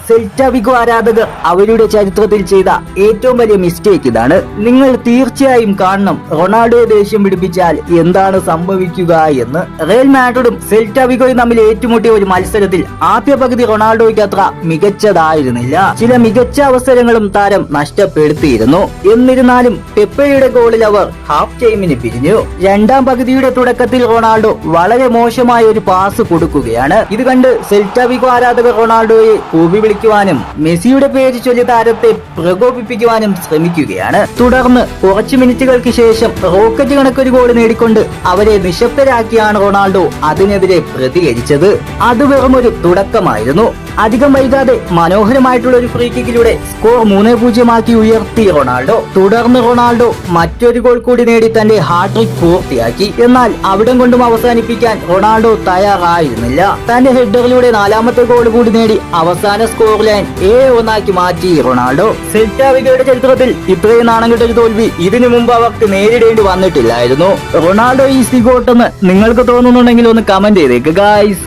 Celta വിഗോ ആരാധകർ അവരുടെ ചരിത്രത്തിൽ ചെയ്ത ഏറ്റവും വലിയ മിസ്റ്റേക്ക് ഇതാണ്. നിങ്ങൾ തീർച്ചയായും കാണണം റൊണാൾഡോയെ ദേഷ്യം പിടിപ്പിച്ചാൽ എന്താണ് സംഭവിക്കുക എന്ന്. റയൽ മാഡ്രിഡും സെൽറ്റ വിഗോയും തമ്മിൽ ഏറ്റുമുട്ടിയ ഒരു മത്സരത്തിൽ ആദ്യ പകുതി റൊണാൾഡോയ്ക്ക് അത്ര മികച്ചതായിരുന്നില്ല. ചില മികച്ച അവസരങ്ങളും താരം നഷ്ടപ്പെടുത്തിയിരുന്നു. എന്നിരുന്നാലും പെപ്പയുടെ ഗോളിൽ അവർ ഹാഫ് ടൈമിന് പിരിഞ്ഞു. രണ്ടാം പകുതിയുടെ തുടക്കത്തിൽ റൊണാൾഡോ വളരെ മോശമായ ഒരു പാസ് കൊടുക്കുകയാണ്. ഇത് കണ്ട് സെൽറ്റ വിഗോ ആരാധകർ റൊണാൾഡോയെ കൂവി വിളിക്കുവാനും മെസ്സിയുടെ പേര് ചൊല്ലി താരത്തെ പ്രകോപിപ്പിക്കുവാനും ശ്രമിക്കുകയാണ്. തുടർന്ന് കുറച്ചു മിനിറ്റുകൾക്ക് ശേഷം റോക്കറ്റ് കണക്കൊരു ഗോൾ നേടിക്കൊണ്ട് അവരെ നിശബ്ദരാക്കിയാണ് റൊണാൾഡോ അതിനെതിരെ പ്രതികരിച്ചത്. അത് വെറും ഒരു തുടക്കമായിരുന്നു. അധികം വൈകാതെ മനോഹരമായിട്ടുള്ള ഒരു ഫ്രീ കിക്കിലൂടെ സ്കോർ 3-0 ഉയർത്തി റൊണാൾഡോ. തുടർന്ന് റൊണാൾഡോ മറ്റൊരു ഗോൾ കൂടി നേടി തന്റെ ഹാട്രിക് പൂർത്തിയാക്കി. എന്നാൽ അവിടം കൊണ്ടും അവസാനിപ്പിക്കാൻ റൊണാൾഡോ തയ്യാറായിരുന്നില്ല. തന്റെ ഹെഡറിലൂടെ 4ാമത്തെ ഗോൾ കൂടി നേടി അവസാന സ്കോർ ലൈൻ 7-1 മാറ്റി റൊണാൾഡോ. സെൽറ്റ വിഗോയുടെ ചരിത്രത്തിൽ ഇത്രയും നാണം കെട്ടൊരു തോൽവി ഇതിനു മുമ്പ് അവർക്ക് നേരിടേണ്ടി വന്നിട്ടില്ലായിരുന്നു. റൊണാൾഡോ ഈസ് ദി ഗോട്ട് എന്ന് നിങ്ങൾക്ക് തോന്നുന്നുണ്ടെങ്കിൽ ഒന്ന് കമന്റ് ചെയ്തേക്ക് ഗായ്സ്.